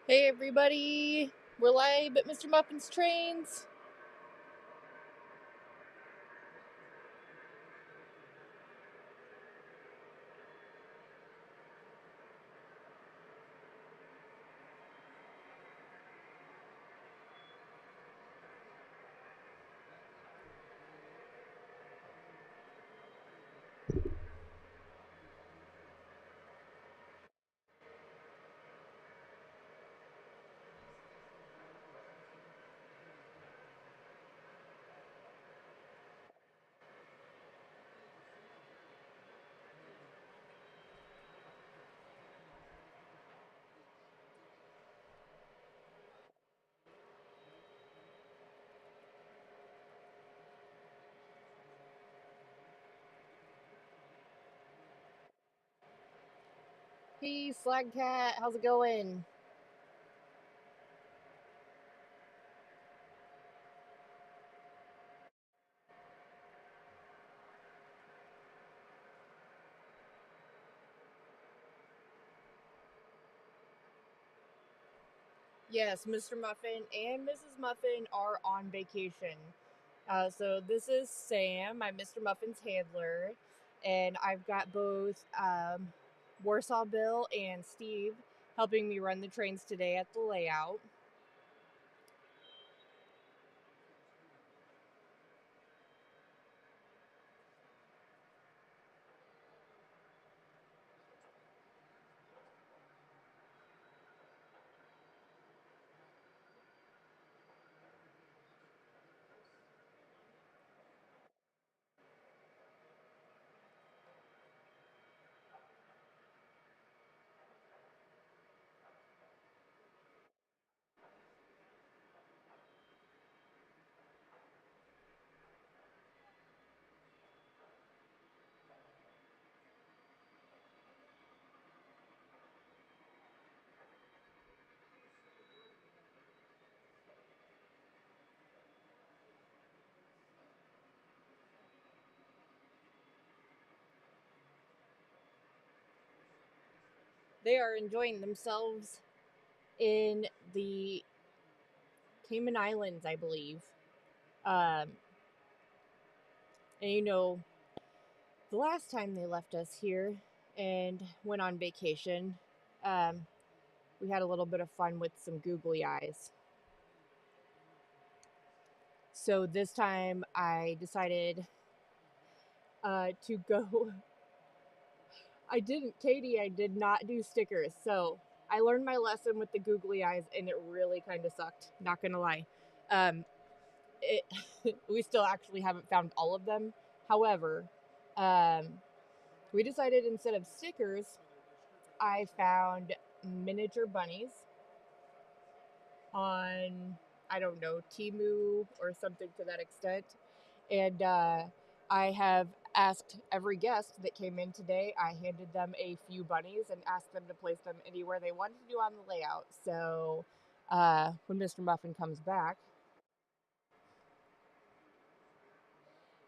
Hey everybody, we're live at MrMuffin's Trains. Hey Slag Cat, how's it going? Yes, Mr. Muffin and Mrs. Muffin are on vacation. So this is Sam, I'm Mr. Muffin's handler, and I've got both Warsaw Bill and Steve helping me run the trains today at the layout. They are enjoying themselves in the Cayman Islands, I believe. Um, and the last time they left us here and went on vacation, um, we had a little bit of fun with some googly eyes. So this time I decided to go. Katie, I did not do stickers. So I learned my lesson with the googly eyes and it really kind of sucked. Not going to lie. Um, it, we still actually haven't found all of them. However, um, we decided instead of stickers, I found miniature bunnies on, I don't know, Timu or something to that extent. And I have asked every guest that came in today, I handed them a few bunnies and asked them to place them anywhere they wanted to do on the layout. So when Mr. Muffin comes back,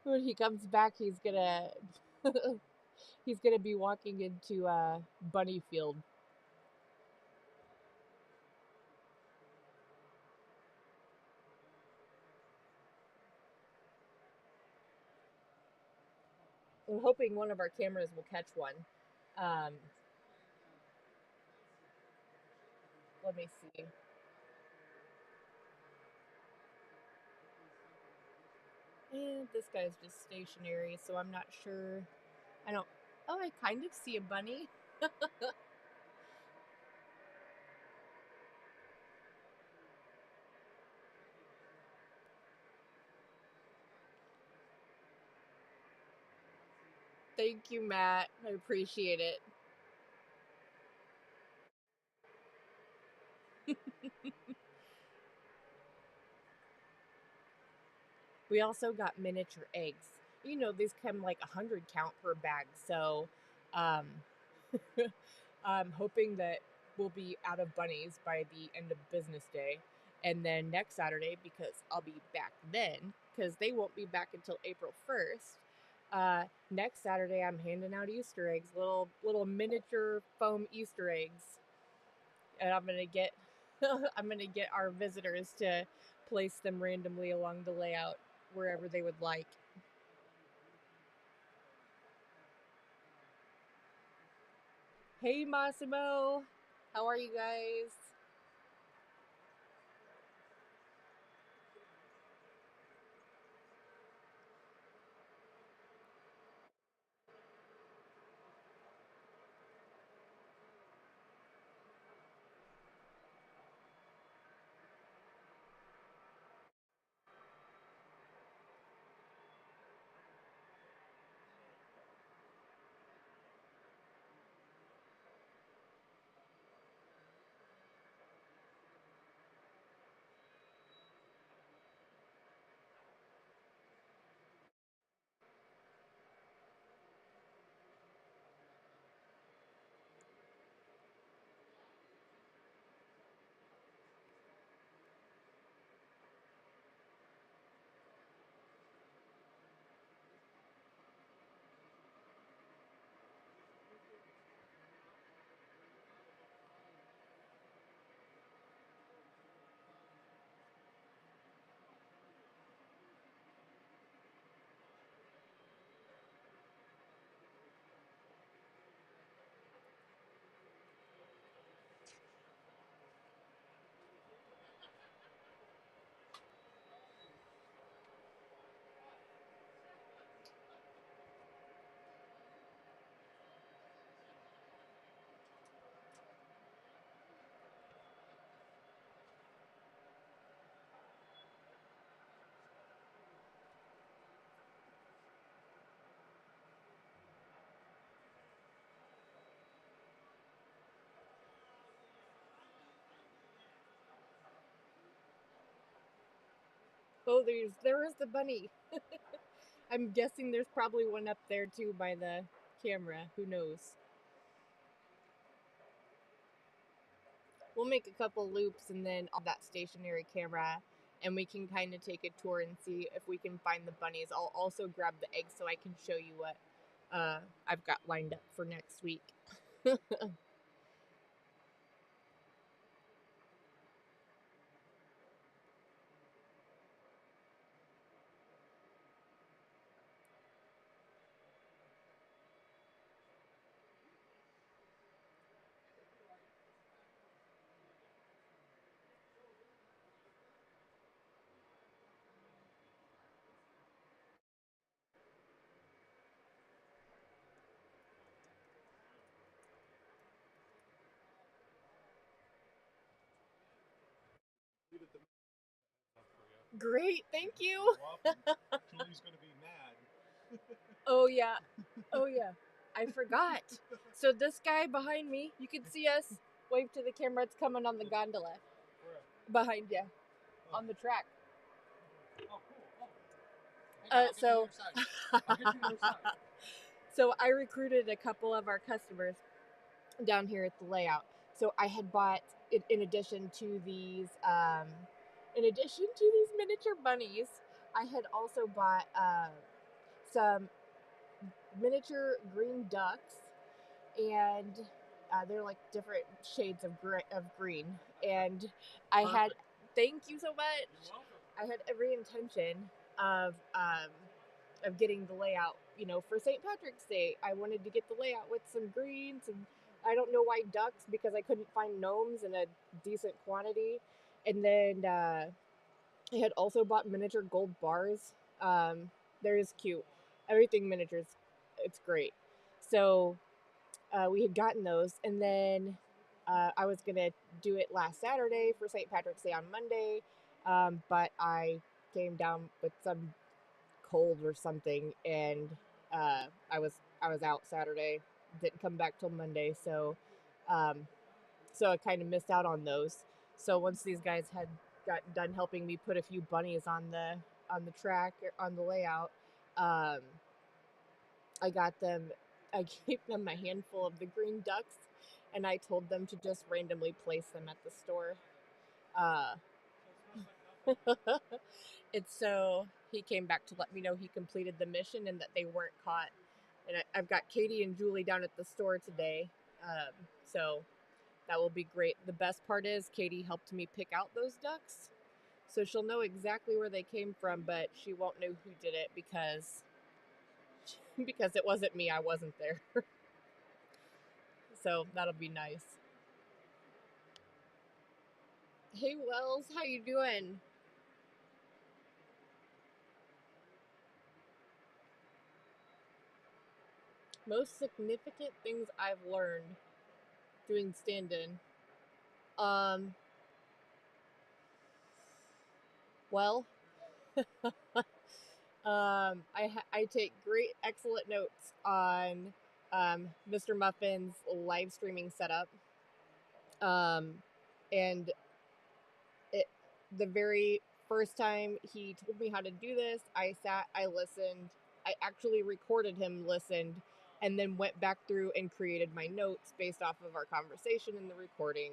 when he comes back, he's gonna be walking into Bunny Field. I'm hoping one of our cameras will catch one. Um, let me see. This guy's just stationary, so I'm not sure. I don't. Oh, I kind of see a bunny. Thank you, Matt. I appreciate it. We also got miniature eggs. These come like 100 count per bag. So, um, I'm hoping that we'll be out of bunnies by the end of business day. And then next Saturday, because I'll be back then, because they won't be back until April 1st. Next Saturday, I'm handing out Easter eggs, little miniature foam Easter eggs, and I'm gonna get I'm gonna get our visitors to place them randomly along the layout wherever they would like. Hey Massimo, how are you guys? Oh, there is the bunny. I'm guessing there's probably one up there too by the camera. Who knows? We'll make a couple loops and then all that stationary camera, and we can kind of take a tour and see if we can find the bunnies. I'll also grab the eggs so I can show you what I've got lined up for next week. Great, thank you. Julie's going to be mad. Oh yeah. Oh yeah. I forgot. So this guy behind me, you can see us. Wave to the camera. It's coming on the gondola behind you on the track. Oh, cool. Oh. So, I'll get to the other side. so I recruited a couple of our customers down here at the layout. So I had bought, in addition to these miniature bunnies, I had also bought some miniature green ducks, and they're like different shades of green. And I Perfect. had, thank you so much. You're welcome. I had every intention of um, of getting the layout, for St. Patrick's Day. I wanted to get the layout with some greens, and I don't know why ducks, because I couldn't find gnomes in a decent quantity. And then I had also bought miniature gold bars. They're just cute. Everything miniatures, it's great. So we had gotten those, and then I was gonna do it last Saturday for St. Patrick's Day on Monday, but I came down with some cold or something, and uh, I was out Saturday. Didn't come back till Monday, um, so I kind of missed out on those. So once these guys had got done helping me put a few bunnies on the track or on the layout, um, I got them. I gave them a handful of the green ducks, and I told them to just randomly place them at the store. Uh, it's so he came back to let me know he completed the mission and that they weren't caught. And I've got Katie and Julie down at the store today, so That will be great. The best part is Katie helped me pick out those ducks. So she'll know exactly where they came from, but she won't know who did it because because it wasn't me. I wasn't there. So that'll be nice. Hey Wells, how you doing? Most significant things I've learned doing stand-in. Um, well, I take great, excellent notes on MrMuffin's live streaming setup. Um, and it, the very first time he told me how to do this, I sat, I listened, I actually recorded him, listened, and then went back through and created my notes based off of our conversation in the recording.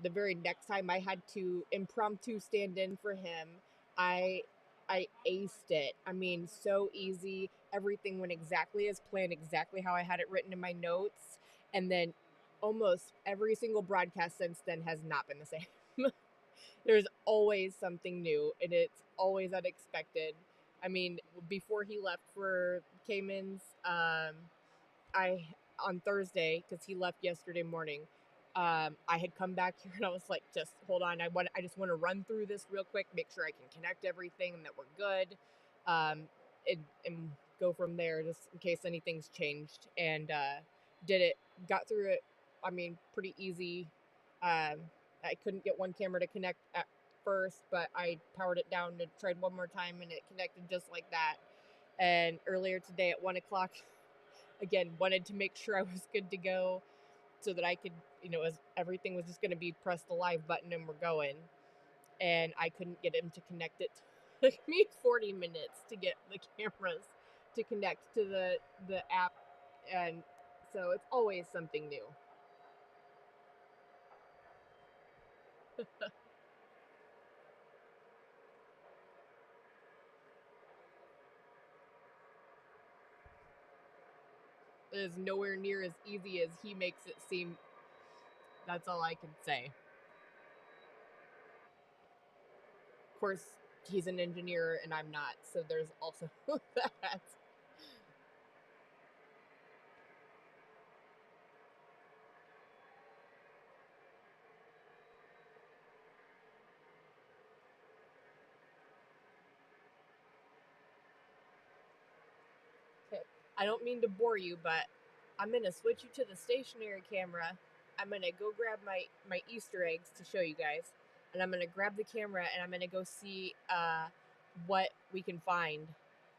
The very next time I had to impromptu stand in for him, I I aced it. I mean, so easy. Everything went exactly as planned, exactly how I had it written in my notes. And then almost every single broadcast since then has not been the same. There's always something new and it's always unexpected. I mean, before he left for Cayman's, I on Thursday because he left yesterday morning. I had come back here and I was like, just hold on. I just want to run through this real quick, make sure I can connect everything and that we're good, and go from there just in case anything's changed. And did it, got through it. I mean, pretty easy. I couldn't get one camera to connect at first, but I powered it down and tried one more time and it connected just like that. And earlier today at 1 o'clock, again, wanted to make sure I was good to go so that I could, as everything was just going to be press the live button and we're going. And I couldn't get him to connect it. It took me 40 minutes to get the cameras to connect to the app. And so it's always something new. It is nowhere near as easy as he makes it seem. That's all I can say. Of course, he's an engineer and I'm not, so there's also that. Okay. I don't mean to bore you, but I'm gonna switch you to the stationary camera. I'm gonna go grab my Easter eggs to show you guys, and I'm gonna grab the camera and I'm gonna go see what we can find,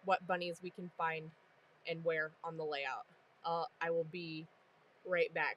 what bunnies we can find, and where on the layout. I will be right back.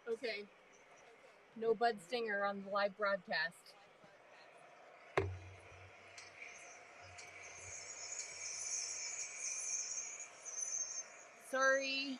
Okay. No bud stinger on the live broadcast. Sorry.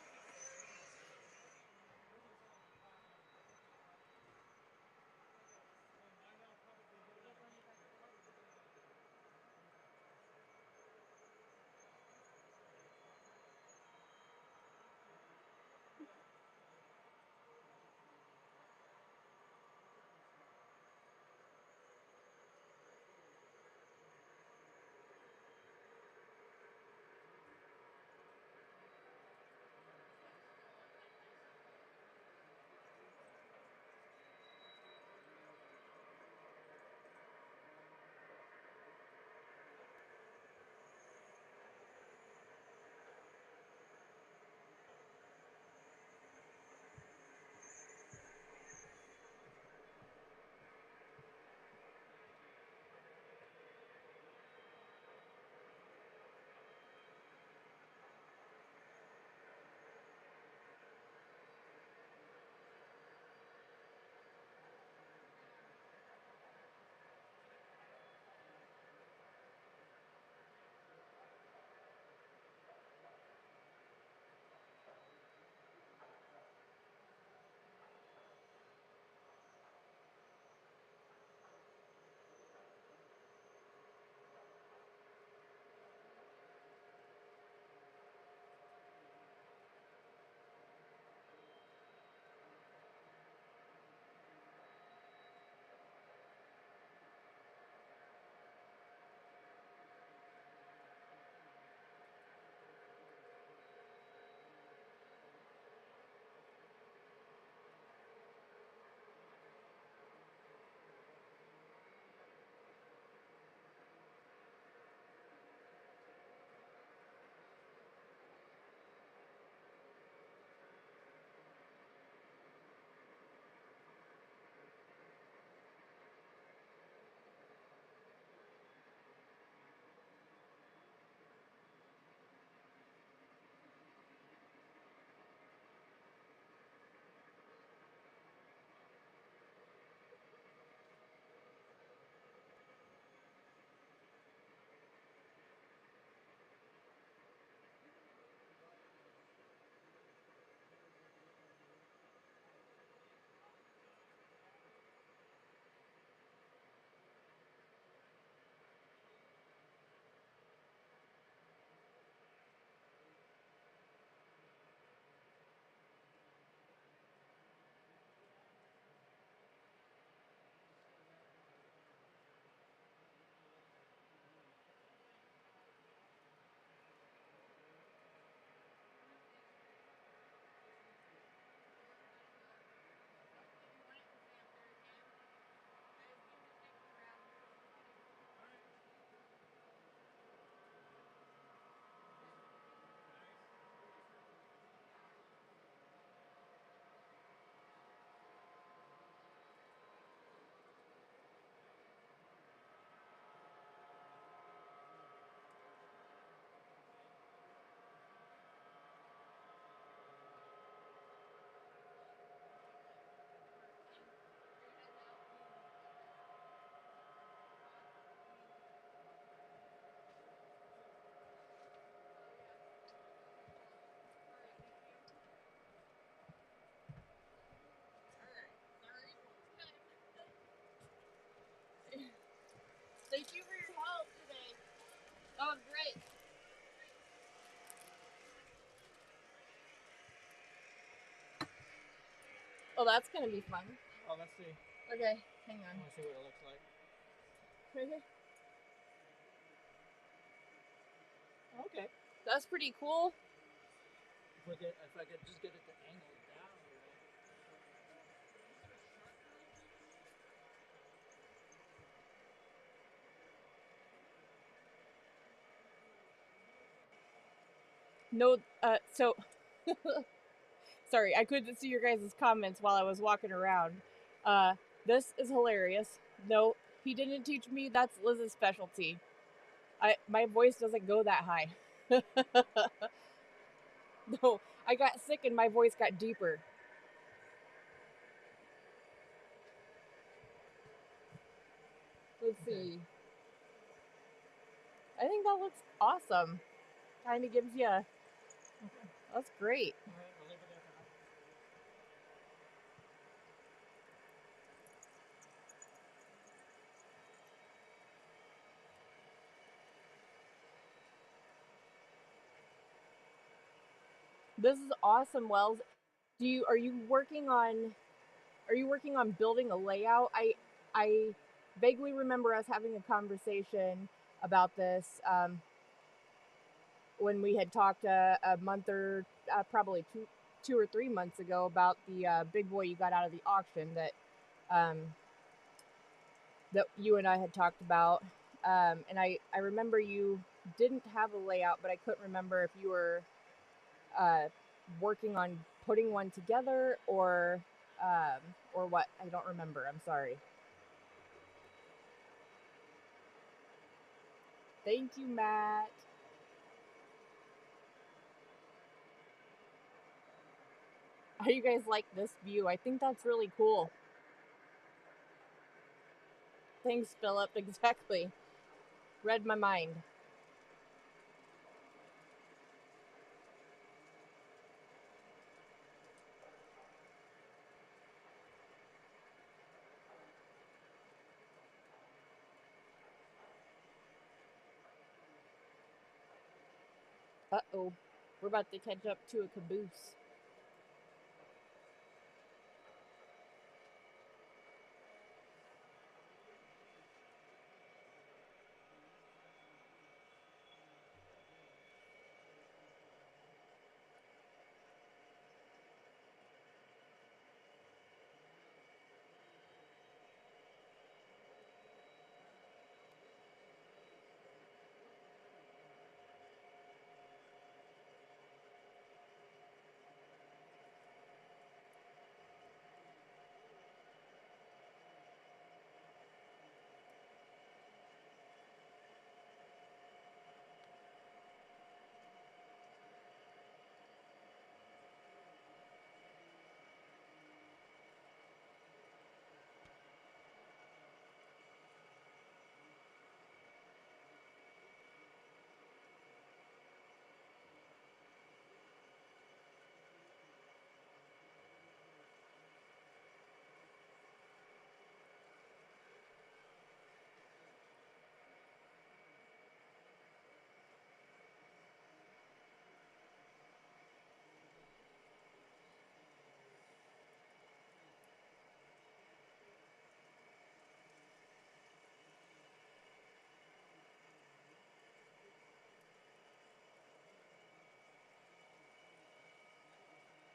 Thank you for your help today. That was great. Oh, that's gonna be fun. Oh, let's see. Okay, hang I on. want to see what it looks like. Okay. Okay. That's pretty cool. If I could just get it to angle down a little. No, so sorry, I couldn't see your guys' comments while I was walking around. This is hilarious. No, he didn't teach me. That's Liz's specialty. My voice doesn't go that high. No, I got sick and my voice got deeper. Let's Okay. see. I think that looks awesome. Kind of gives you. Okay. That's great. All right. I'll leave it there for now. This is awesome, Wells. Do you are you working on building a layout? I vaguely remember us having a conversation about this when we had talked a month or probably 2 or 3 months ago about the big boy you got out of the auction um, that you and I had talked about. And I remember you didn't have a layout, but I couldn't remember if you were uh, working on putting one together or what. I don't remember. I'm sorry. Thank you, Matt. How do you guys like this view? I think that's really cool. Thanks, Philip. Exactly. Read my mind. Uh oh. We're about to catch up to a caboose.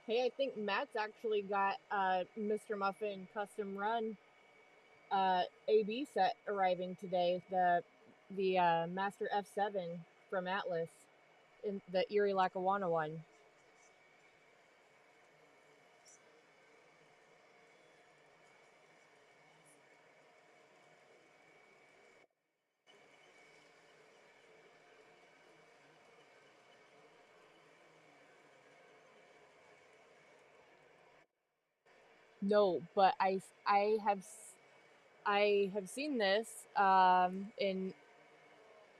Hey, I think Matt's actually got Mr. Muffin custom run AB set arriving today. The Master F7 from Atlas in the Erie Lackawanna one. No, but I have seen this in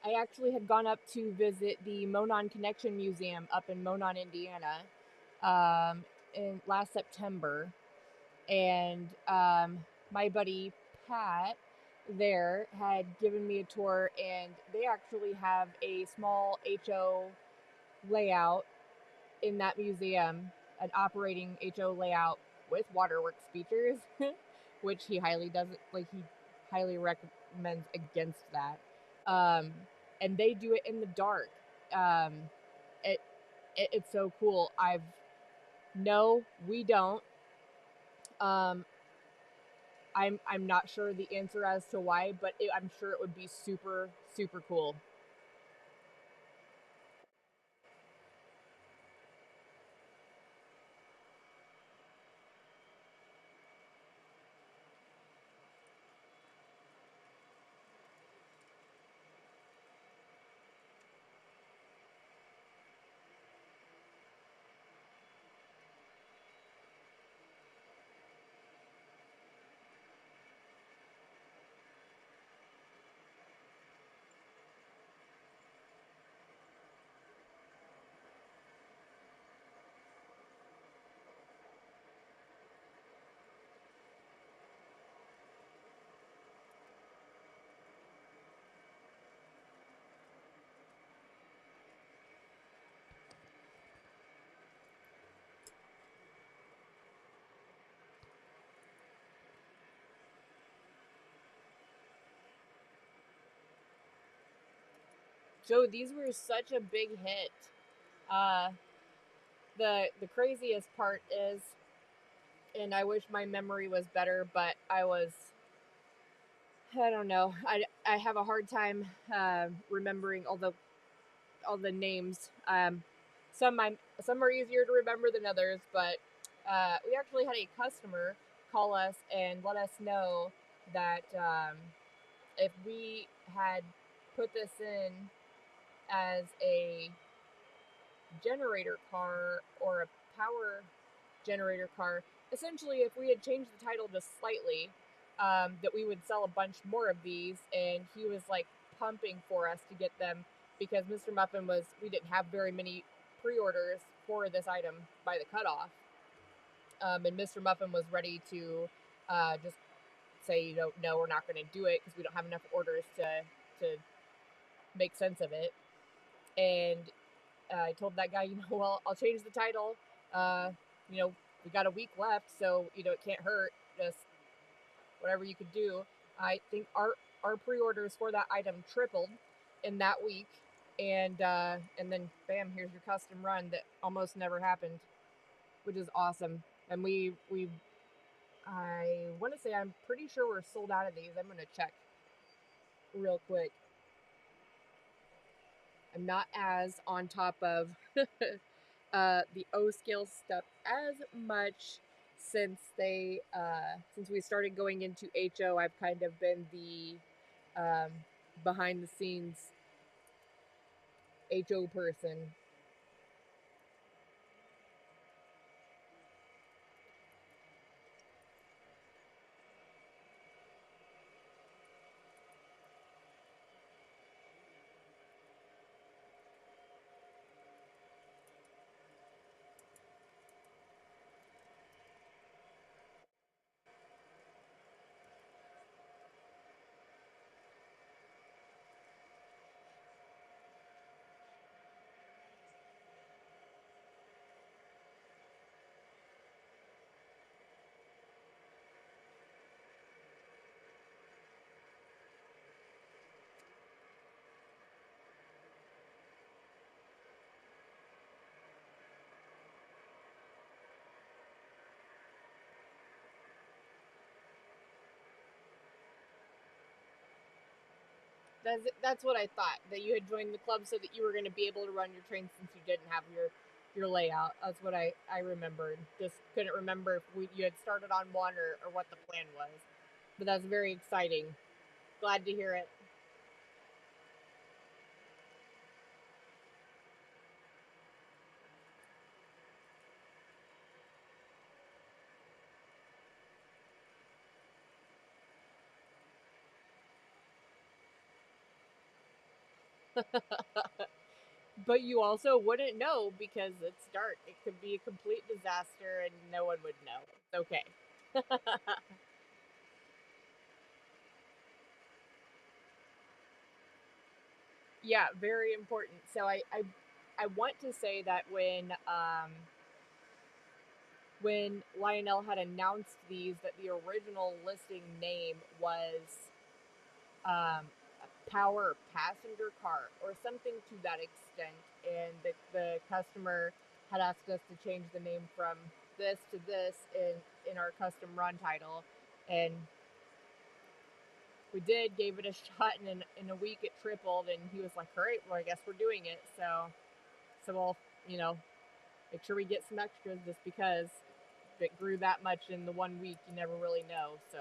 I actually had gone up to visit the Monon Connection Museum up in Monon, Indiana, in last September, and my buddy Pat there had given me a tour, and they actually have a small HO layout in that museum, an operating HO layout with waterworks features, which he highly doesn't like. He highly recommends against that. Um, and they do it in the dark. Um, it, it's so cool. I've no, we don't. Um, I'm not sure the answer as to why, but I'm sure it would be super super cool. So these were such a big hit. Uh, the craziest part is, and I wish my memory was better, but I don't know. I have a hard time remembering all the names. Some I'm some are easier to remember than others, but we actually had a customer call us and let us know that if we had put this in as a generator car or a power generator car, essentially, if we had changed the title just slightly, that we would sell a bunch more of these. And he was like pumping for us to get them because Mr. Muffin was, we didn't have very many pre orders for this item by the cutoff. And Mr. Muffin was ready to just say, you know, no, we're not going to do it because we don't have enough orders to make sense of it. And I told that guy, you know, well, I'll change the title. Uh, you know, we got a week left, so you know it can't hurt. Just whatever you could do. I think our pre-orders for that item tripled in that week, and then bam, here's your custom run that almost never happened, which is awesome. And we I want to say I'm pretty sure we're sold out of these. I'm gonna check real quick. I'm not as on top of the O scale stuff as much since we started going into HO. I've kind of been the behind the scenes HO person. That's what I thought, that you had joined the club so that you were going to be able to run your train since you didn't have your layout. That's what I remembered. Just couldn't remember if you had started on one or what the plan was. But that's very exciting. Glad to hear it. But you also wouldn't know because it's dark. It could be a complete disaster and no one would know. It's okay. Yeah, very important. So I want to say that when Lionel had announced these, that the original listing name was a power passenger car or something to that extent, and the customer had asked us to change the name from this to this in our custom run title, and we did, gave it a shot, and in a week it tripled, and he was like, all right, well, I guess we're doing it. So we'll, you know, make sure we get some extras, just because if it grew that much in the 1 week, you never really know. So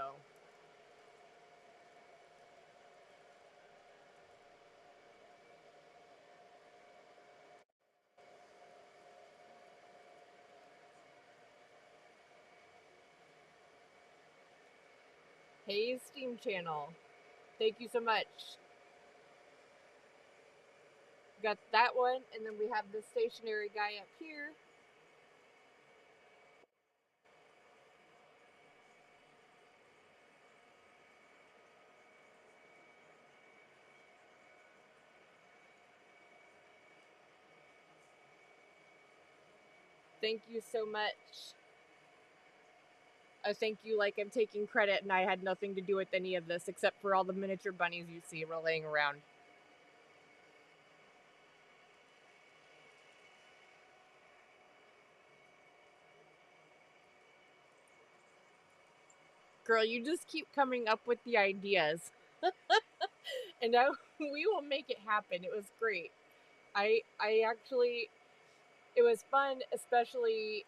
hey, Steam channel, thank you so much. Got that one, and then we have the stationary guy up here. Thank you so much. Thank you, like I'm taking credit, and I had nothing to do with any of this except for all the miniature bunnies you see rolling around. Girl, you just keep coming up with the ideas. And we will make it happen. It was great. I actually, it was fun, especially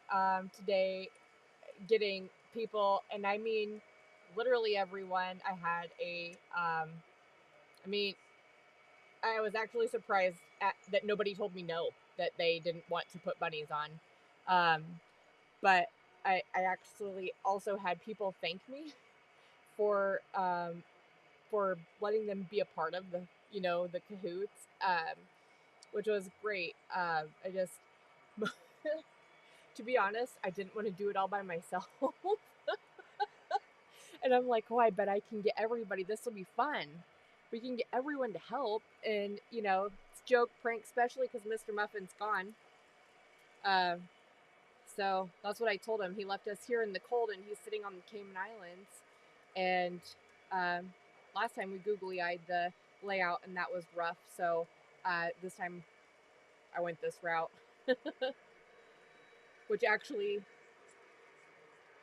today, getting people, and I mean literally everyone. I had I mean, I was actually surprised that nobody told me no, that they didn't want to put bunnies on. Um, but I actually also had people thank me for letting them be a part of the cahoots, which was great. I just, to be honest, I didn't want to do it all by myself. And I'm like, oh, I bet I can get everybody. This will be fun. We can get everyone to help, and it's joke, prank, especially because MrMuffin's gone. Uh, so that's what I told him. He left us here in the cold, and he's sitting on the Cayman Islands. And last time we googly eyed the layout, and that was rough. So this time I went this route, which actually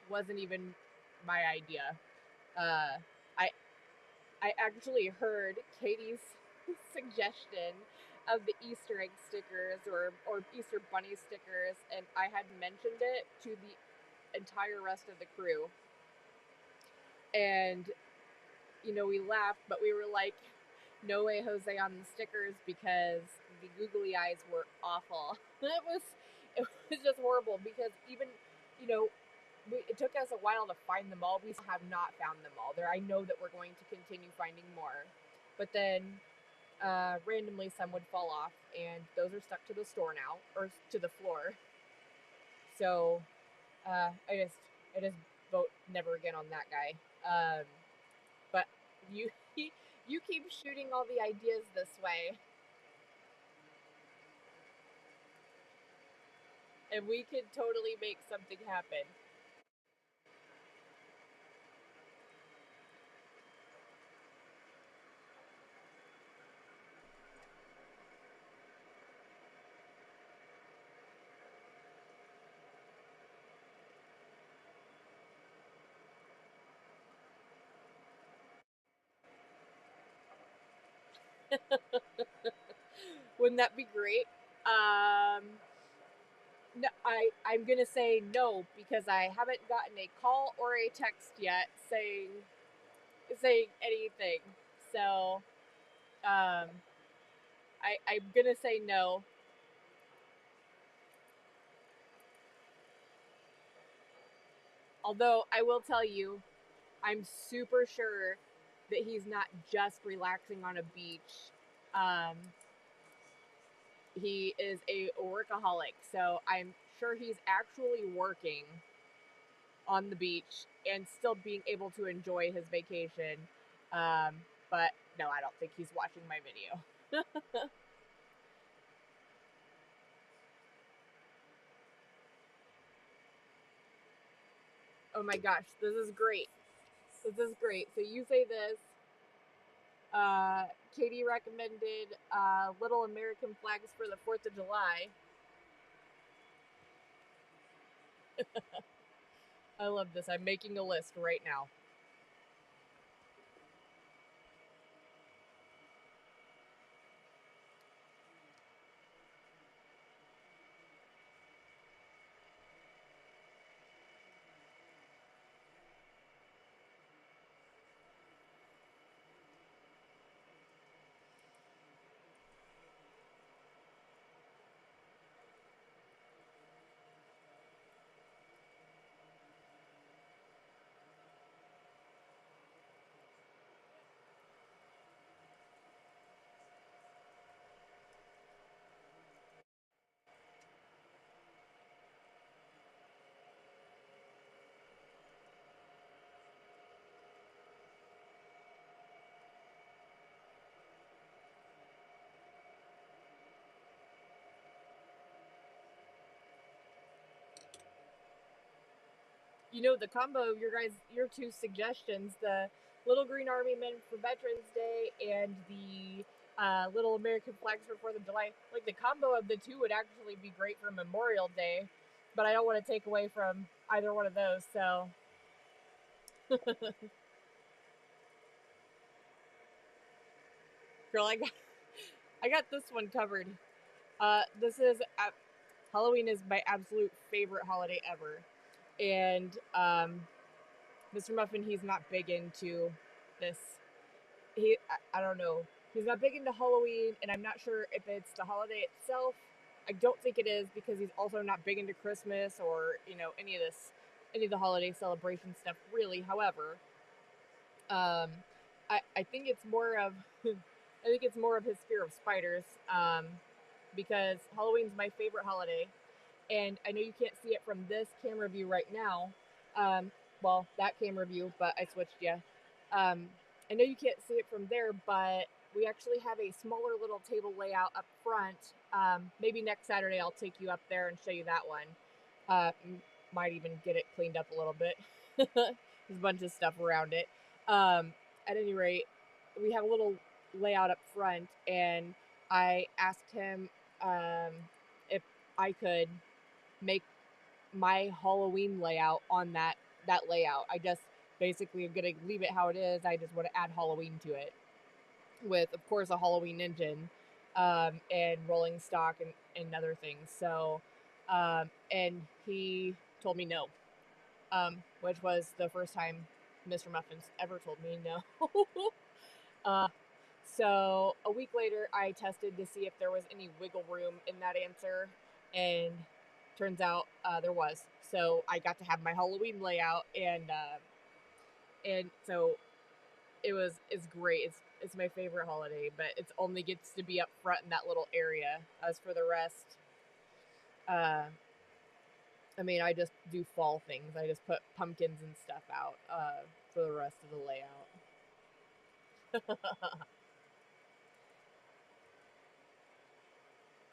wasn't even my idea. Uh, I I actually heard Katie's suggestion of the Easter egg stickers or Easter bunny stickers, and I had mentioned it to the entire rest of the crew. And we laughed, but we were like, no way, Jose, on the stickers, because the googly eyes were awful. It was just horrible, because even you know it took us a while to find them all. We have not found them all. There, I know that we're going to continue finding more, but then randomly some would fall off, and those are stuck to the store now, or to the floor. So I just vote never again on that guy. But you you keep shooting all the ideas this way, and we could totally make something happen. Wouldn't that be great? No, I'm gonna say no, because I haven't gotten a call or a text yet saying anything. So um, I'm gonna say no. Although I will tell you, I'm super sure that he's not just relaxing on a beach. Um, he is a workaholic, so I'm sure he's actually working on the beach and still being able to enjoy his vacation. Um, but no, I don't think he's watching my video. Oh my gosh, this is great. This is great. So you say this. Uh, Katie recommended little American flags for the 4th of July. I love this. I'm making a list right now. The combo of your two suggestions, the Little Green Army Men for Veterans Day and the Little American Flags for 4th of July, like the combo of the two would actually be great for Memorial Day, but I don't want to take away from either one of those. So Girl, I got this one covered. This is Halloween is my absolute favorite holiday ever, and Mr. Muffin, he's not big into this. I don't know. He's not big into Halloween, and I'm not sure if it's the holiday itself. I don't think it is because he's also not big into Christmas or any of the holiday celebration stuff. Really, however, I think it's more of I think it's more of his fear of spiders. Because Halloween's my favorite holiday, and I know you can't see it from this camera view right now. Um, well, that camera view, but I switched you. I know you can't see it from there, but we actually have a smaller little table layout up front. Maybe next Saturday I'll take you up there and show you that one. Uh, might even get it cleaned up a little bit. There's a bunch of stuff around it. At any rate, we have a little layout up front, and I asked him if I could make my Halloween layout on that layout. I just basically am gonna leave it how it is. I just want to add Halloween to it with, of course, a Halloween engine, and rolling stock and other things. So, and he told me no, which was the first time Mr. Muffins ever told me no. uh, so a week later, I tested to see if there was any wiggle room in that answer, and turns out there was. So I got to have my Halloween layout, and so it's great. It's my favorite holiday, but it only gets to be up front in that little area. As for the rest, uh, I mean, I just do fall things. I just put pumpkins and stuff out for the rest of the layout.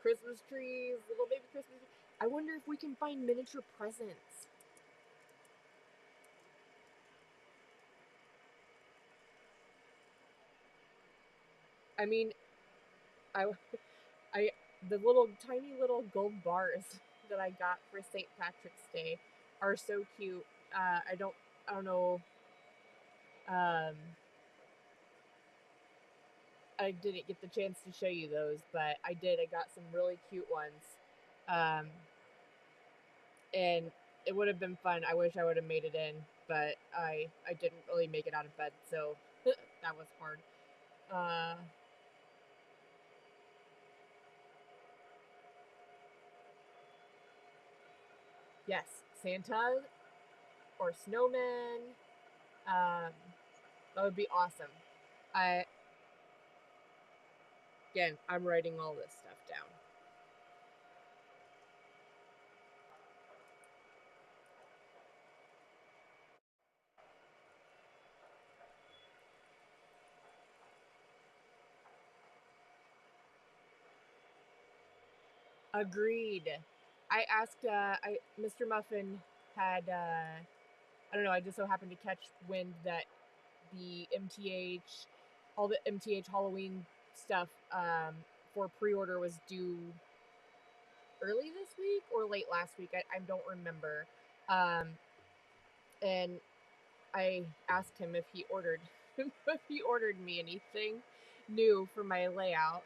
Christmas trees, little baby Christmas trees. I wonder if we can find miniature presents. I mean, I, I, the little tiny little gold bars that I got for St. Patrick's Day are so cute. I don't know. Um, I didn't get the chance to show you those, but I did. I got some really cute ones, um, and it would have been fun. I wish I would have made it in, but I didn't really make it out of bed, so that was hard. Uh, yes, Santa or snowman. Um, that would be awesome. I Again, I'm writing all this stuff down. Agreed. I asked. Mr. Muffin had. I don't know. I just so happened to catch wind that the MTH, all the MTH Halloween stuff for pre-order was due early this week or late last week. I don't remember. Um, and I asked him if he ordered if he ordered me anything new for my layout.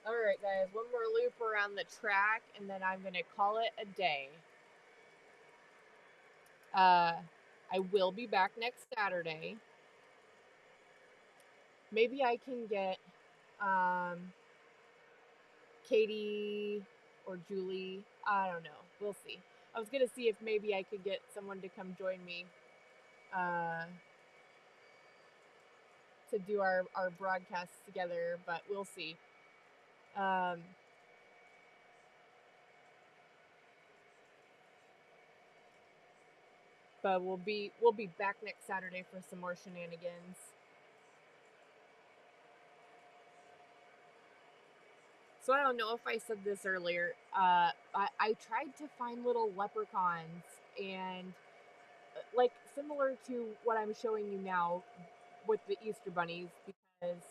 All right, guys, one more loop around the track, and then I'm gonna call it a day. Uh, I will be back next Saturday. Maybe I can get Katie or Julie. I don't know. We'll see. I was gonna see if maybe I could get someone to come join me uh, to do our broadcasts together, but we'll see. Um, but we'll be back next Saturday for some more shenanigans. So I don't know if I said this earlier. I tried to find little leprechauns, and like similar to what I'm showing you now with the Easter bunnies, because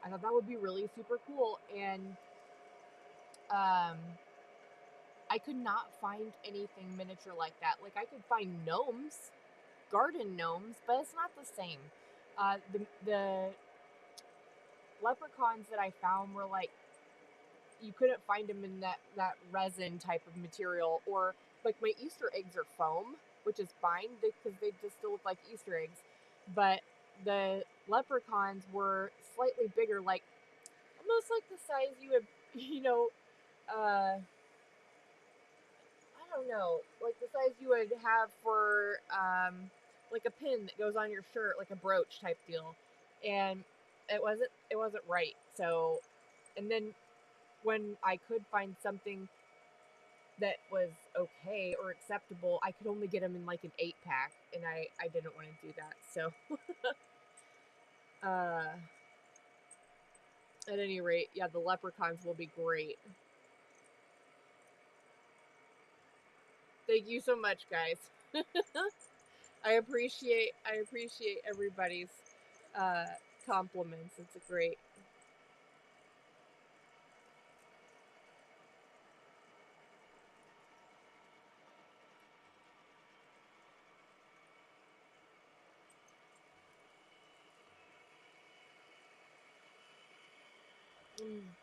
I thought that would be really super cool. And um, I could not find anything miniature like that. Like I could find gnomes, garden gnomes, but it's not the same. The leprechauns that I found were like you couldn't find them in that resin type of material, or like my Easter eggs are foam, which is fine because they just still look like Easter eggs. But the leprechauns were slightly bigger, like almost like the size you would, you know, I don't know, like the size you would have for like a pin that goes on your shirt, like a brooch type deal. And it wasn't right. So, and then when I could find something that was okay or acceptable, I could only get them in like an 8 pack, and I didn't want to do that. So, uh, at any rate, yeah, the leprechauns will be great. Thank you so much, guys. I appreciate everybody's uh, compliments. It's a great.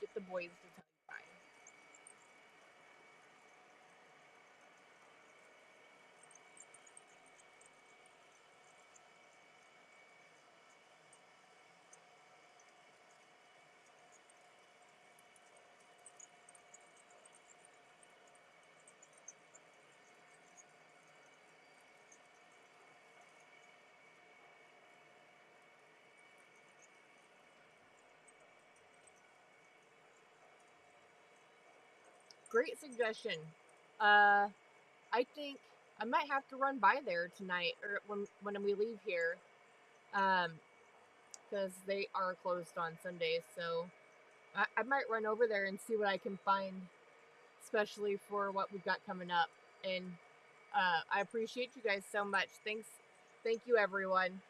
Get the boys to tell you bye. Great suggestion. Uh, I think I might have to run by there tonight, or when we leave here, um, because they are closed on Sundays. So I might run over there and see what I can find, especially for what we've got coming up. And I appreciate you guys so much. Thank you, everyone.